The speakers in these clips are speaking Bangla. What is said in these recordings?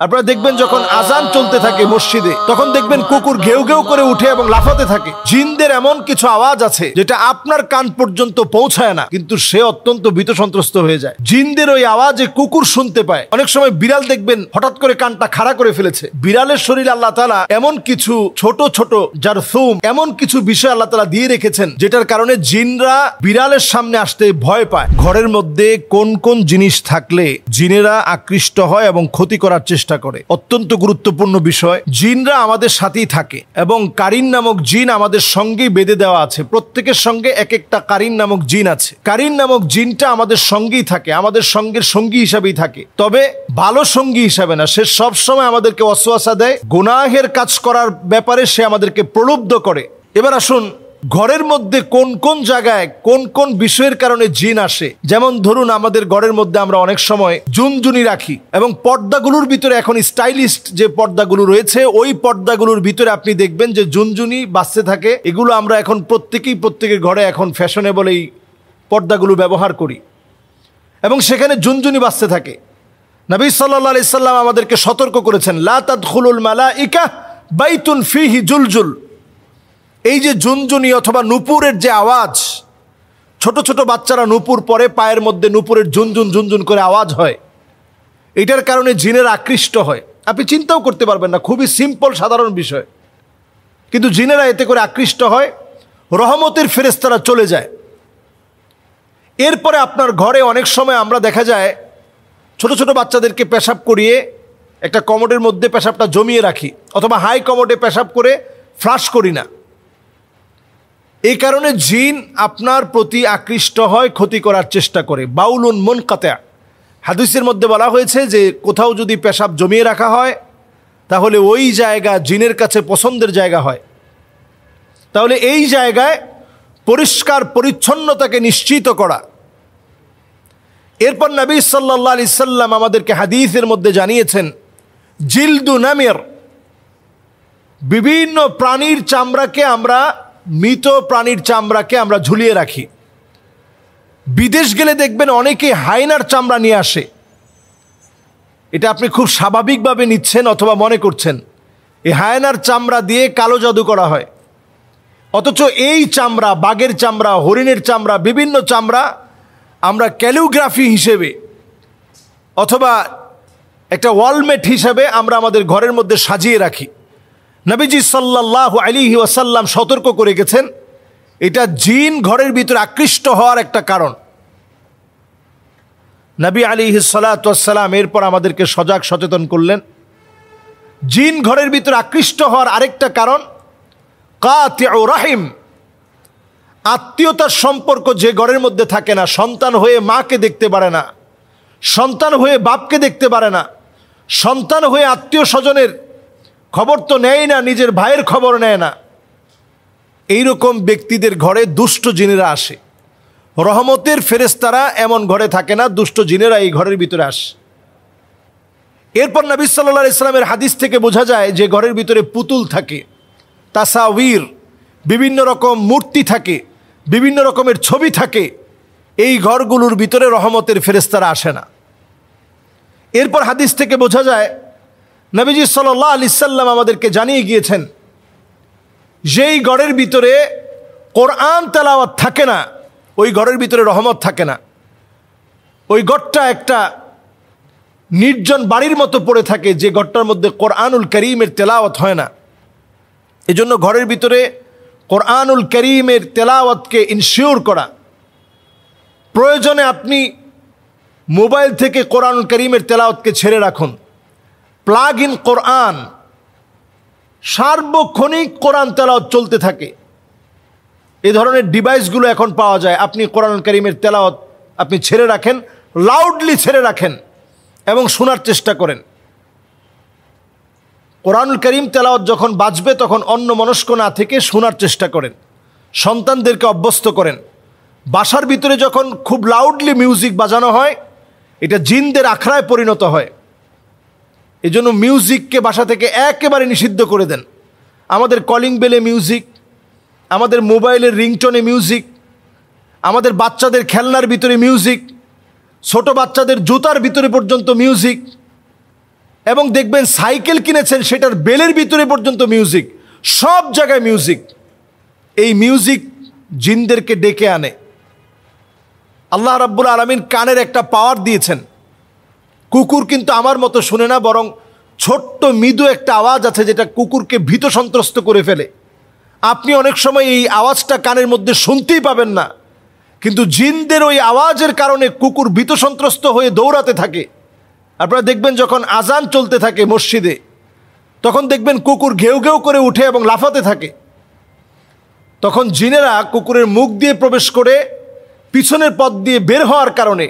আপনারা দেখবেন যখন আজান চলতে থাকে মসজিদে, তখন দেখবেন কুকুর ঘেউ ঘেউ করে উঠে এবং লাফাতে থাকে। জিনদের এমন কিছু আওয়াজ আছে যেটা আপনার কান পর্যন্ত পৌঁছায় না, কিন্তু সে অত্যন্ত ভীত সন্ত্রস্ত হয়ে যায়। জিনদের ওই আওয়াজে কুকুর শুনতে পায়। অনেক সময় বিড়াল দেখবেন হঠাৎ করে কানটা খাড়া করে ফেলেছে। বিড়ালের শরীরে আল্লাহ তাআলা এমন কিছু ছোট ছোট জারথুম, এমন কিছু বিষয় আল্লাহ তাআলা দিয়ে রেখেছেন যেটার কারণে জিনরা বিড়ালের সামনে আসতে ভয় পায়। ঘরের মধ্যে কোন কোন জিনিস থাকলে জিনেরা আকৃষ্ট হয় এবং ক্ষতি করার চেষ্টা করে, অত্যন্ত গুরুত্বপূর্ণ বিষয়। জিনরা আমাদের সাথেই থাকে এবং কারিন নামক জিন আমাদের সঙ্গেই বেঁধে দেওয়া আছে। প্রত্যেকের সঙ্গে এক একটা কারিন নামক জিন আছে। কারিন নামক জিনটা আমাদের সঙ্গেই থাকে, আমাদের সঙ্গের সঙ্গী হিসাবেই থাকে, তবে ভালো সঙ্গী হিসাবে না। সে সব সময় আমাদেরকে ওয়াসওয়াসা দেয়, গুনাহের কাজ করার ব্যাপারে সে আমাদেরকে প্রলুব্ধ করে। এবার আসুন, ঘরের মধ্যে কোন কোন জায়গায় কোন কোন বিষয়ের কারণে জিন আসে। যেমন ধরুন, আমাদের ঘরের মধ্যে আমরা অনেক সময় জুনজুনি রাখি এবং পর্দাগুলোর ভিতরে এখন স্টাইলিস্ট যে পর্দাগুলো রয়েছে, ওই পর্দাগুলোর ভিতরে আপনি দেখবেন যে জুনজুনি বাজতে থাকে। এগুলো আমরা এখন প্রত্যেকের ঘরে এখন ফ্যাশনেবল এই পর্দাগুলো ব্যবহার করি এবং সেখানে জুনজুনি বাজতে থাকে। নবী সাল্লাল্লাহু আলাইহি সাল্লাম আমাদেরকে সতর্ক করেছেন, লা তাদখুলুল মালাইকা বাইতুন ফিহি জুলজুল। এই যে জুনজুনি অথবা নূপুরের যে আওয়াজ, ছোট ছোট বাচ্চারা নূপুর পরে, পায়ের মধ্যে নূপুরের ঝুনঝুন ঝুনঝুন করে আওয়াজ হয়, এটার কারণে জিনের আকৃষ্ট হয়। আপনি চিন্তাও করতে পারবেন না, খুবই সিম্পল সাধারণ বিষয়, কিন্তু জিনেরা এতে করে আকৃষ্ট হয়, রহমতের ফেরেশতারা চলে যায়। এরপরে আপনার ঘরে অনেক সময় আমরা দেখা যায় ছোট ছোট বাচ্চাদেরকে পেশাব করিয়ে একটা কমোডের মধ্যে পেশাবটা জমিয়ে রাখি, অথবা হাই কমোডে পেশাব করে ফ্লাশ করি না। এই কারণে জিন আপনার প্রতি আকৃষ্ট হয়, ক্ষতি করার চেষ্টা করে। বাউলুন মুনকাতা, হাদিসের মধ্যে বলা হয়েছে যে কোথাও যদি পেশাব জমিয়ে রাখা হয় তাহলে ওই জায়গা জিনের কাছে পছন্দের জায়গা হয়। তাহলে এই জায়গায় পরিষ্কার পরিচ্ছন্নতাকে নিশ্চিত করা। এরপর নবী সাল্লাল্লাহু আলাইহি সাল্লাম আমাদেরকে হাদিসের মধ্যে জানিয়েছেন, জিলদু নামির, বিভিন্ন প্রাণীর চামড়াকে আমরা, মৃত প্রাণীর চামড়াকে আমরা ঝুলিয়ে রাখি। বিদেশ গেলে দেখবেন অনেকে হায়নার চামড়া নিয়ে আসে। এটা আপনি খুব স্বাভাবিকভাবে নিচ্ছেন অথবা মনে করছেন এই হায়নার চামড়া দিয়ে কালো জাদু করা হয়, অথচ এই চামড়া, বাঘের চামড়া, হরিণের চামড়া, বিভিন্ন চামড়া আমরা ক্যালিগ্রাফি হিসেবে অথবা একটা ওয়ালমেট হিসেবে আমরা আমাদের ঘরের মধ্যে সাজিয়ে রাখি। নবীজি সাল্লাল্লাহু আলাইহি ওয়াসাল্লাম সতর্ক করে গেছেন, এটা জিন ঘরের ভিতরে আকৃষ্ট হওয়ার একটা কারণ। নবী আলাইহিস সালাতু ওয়াস সালাম এরপর আমাদেরকে সজাগ সচেতন করলেন, জিন ঘরের ভিতরে আকৃষ্ট হওয়ার আরেকটা কারণ কাতিউ রাহিম, আত্মীয়তার সম্পর্ক যে ঘরের মধ্যে থাকে না। সন্তান হয়ে মাকে দেখতে পারে না, সন্তান হয়ে বাপকে দেখতে পারে না, সন্তান হয়ে আত্মীয় স্বজনের খবর তো নেয় না, নিজের ভাইয়ের খবর নেয় না। এইরকম ব্যক্তিদের ঘরে দুষ্ট জিনেরা আসে। রহমতের ফেরেশতারা এমন ঘরে থাকে না, দুষ্ট জিনেরা এই ঘরের ভিতরে আসে। এরপর নবী সাল্লাল্লাহু আলাইহি সাল্লামের হাদিস থেকে বোঝা যায় যে ঘরের ভিতরে পুতুল থাকে, তাসাউর, বিভিন্ন রকম মূর্তি থাকে, বিভিন্ন রকমের ছবি থাকে। এই ঘরগুলোর ভিতরে রহমতের ফেরেশতারা আসে না। এরপর হাদিস থেকে বোঝা যায় নবীজি সাল্লাল্লাহু আলাইহি সাল্লাম আমাদেরকে জানিয়ে গিয়েছেন, যেই ঘরের ভিতরে কোরআন তেলাওয়াত থাকে না, ওই ঘরের ভিতরে রহমত থাকে না। ওই ঘরটা একটা নির্জন বাড়ির মতো পড়ে থাকে, যে ঘরটার মধ্যে কোরআনুল কারীমের তেলাওয়াত হয় না। এজন্য ঘরের ভিতরে কোরআনুল কারীমের তেলাওয়াতকে ইনশিওর করা। প্রয়োজনে আপনি মোবাইল থেকে কোরআনুল কারীমের তেলাওয়াতকে ছেড়ে রাখুন। প্লাগ ইন কোরআন, সার্বক্ষণিক কোরআন তেলাওয়াত চলতে থাকে। এই ধরনের ডিভাইসগুলো এখন পাওয়া যায়। আপনি কোরআনুল কারীমের তেলাওয়াত আপনি ছেড়ে রাখেন, লাউডলি ছেড়ে রাখেন এবং শোনার চেষ্টা করেন। কোরআনুল কারীম তেলাওয়াত যখন বাজবে তখন অন্যমনস্ক না থেকে শোনার চেষ্টা করেন। সন্তানদেরকে অভ্যস্ত করেন। বাসার ভিতরে যখন খুব লাউডলি মিউজিক বাজানো হয়, এটা জিনদের আখড়ায় পরিণত হয়। এজন্য মিউজিককে বাসা থেকে একেবারে নিষিদ্ধ করে দেন। আমাদের কলিং বেলে মিউজিক, আমাদের মোবাইলের রিংটোনে মিউজিক, আমাদের বাচ্চাদের খেলনার ভিতরে মিউজিক, ছোট বাচ্চাদের জুতার ভিতরে পর্যন্ত মিউজিক, এবং দেখবেন সাইকেল কিনেছেন, সেটার বেলের ভিতরে পর্যন্ত মিউজিক, সব জায়গায় মিউজিক। এই মিউজিক জিনদেরকে ডেকে আনে। আল্লাহ রাব্বুল আলামিন কানের একটা পাওয়ার দিয়েছেন। কুকুর কিন্তু আমার মতো শুনে না, বরং ছোট্ট মৃদু একটা আওয়াজ আছে যেটা কুকুরকে ভীত সন্ত্রস্ত করে ফেলে। আপনি অনেক সময় এই আওয়াজটা কানের মধ্যে শুনতেই পাবেন না, কিন্তু জিনদের ওই আওয়াজের কারণে কুকুর ভীত সন্ত্রস্ত হয়ে দৌড়াতে থাকে। আপনারা দেখবেন যখন আজান চলতে থাকে মসজিদে, তখন দেখবেন কুকুর ঘেউ ঘেউ করে উঠে এবং লাফাতে থাকে। তখন জিনেরা কুকুরের মুখ দিয়ে প্রবেশ করে পিছনের পথ দিয়ে বের হওয়ার কারণে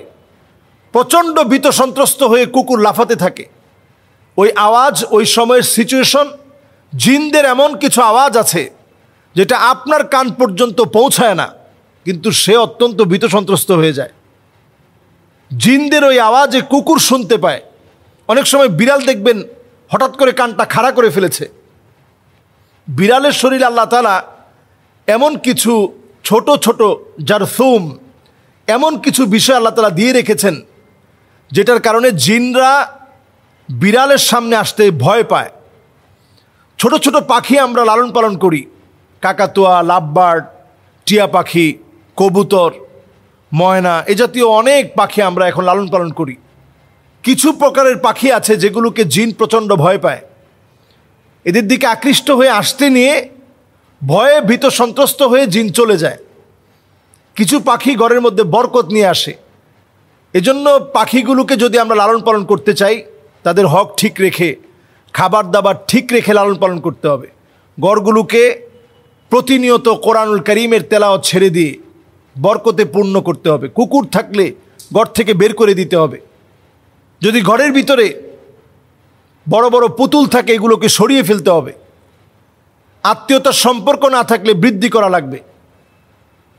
প্রচণ্ড ভীত সন্ত্রস্ত হয়ে কুকুর লাফাতে থাকে। ওই আওয়াজ, ওই সময়ের সিচুয়েশন, জিনদের এমন কিছু আওয়াজ আছে যেটা আপনার কান পর্যন্ত পৌঁছায় না, কিন্তু সে অত্যন্ত ভীত সন্ত্রস্ত হয়ে যায়। জিনদের ওই আওয়াজে কুকুর শুনতে পায়। অনেক সময় বিড়াল দেখবেন হঠাৎ করে কানটা খাড়া করে ফেলেছে। বিড়ালের শরীরে আল্লাহ তাআলা এমন কিছু ছোট ছোট জারথুম, এমন কিছু বিষয় আল্লাহ তাআলা দিয়ে রেখেছেন যেটার কারণে জিনরা বিড়ালের সামনে আসতে ভয় পায়। ছোট ছোট পাখি আমরা লালন পালন করি, কাকাতুয়া, লাভবার্ড, টিয়া পাখি, কবুতর, ময়না, এ জাতীয় অনেক পাখি আমরা এখন লালন পালন করি। কিছু প্রকারের পাখি আছে যেগুলোকে জিন প্রচণ্ড ভয় পায়। এদের দিকে আকৃষ্ট হয়ে আসতে নিয়ে ভয়ে ভীত সন্ত্রস্ত হয়ে জিন চলে যায়। কিছু পাখি ঘরের মধ্যে বরকত নিয়ে আসে। এজন্য পাখিগুলোকে যদি আমরা লালন পালন করতে চাই, তাদের হক ঠিক রেখে, খাবার দাবার ঠিক রেখে লালন পালন করতে হবে। ঘরগুলোকে প্রতিনিয়ত কোরআনুল কারীমের তেলাওয়াত ছেড়ে দিয়ে বরকতে পূর্ণ করতে হবে। কুকুর থাকলে ঘর থেকে বের করে দিতে হবে। যদি ঘরের ভিতরে বড় বড় পুতুল থাকে, এগুলোকে সরিয়ে ফেলতে হবে। আত্মীয়তার সম্পর্ক না থাকলে বৃদ্ধি করা লাগবে।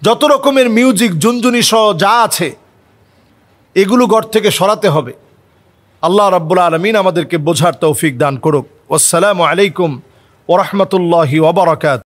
যত রকমের মিউজিক, ঝুনঝুনি সহ যা আছে, এগুলো ঘর থেকে সরাতে হবে। আল্লাহ রাব্বুল আলামিন আমাদেরকে বোঝার তৌফিক দান করুক। আসসালামু আলাইকুম ওয়া রাহমাতুল্লাহি ওয়া বারাকাতুহু।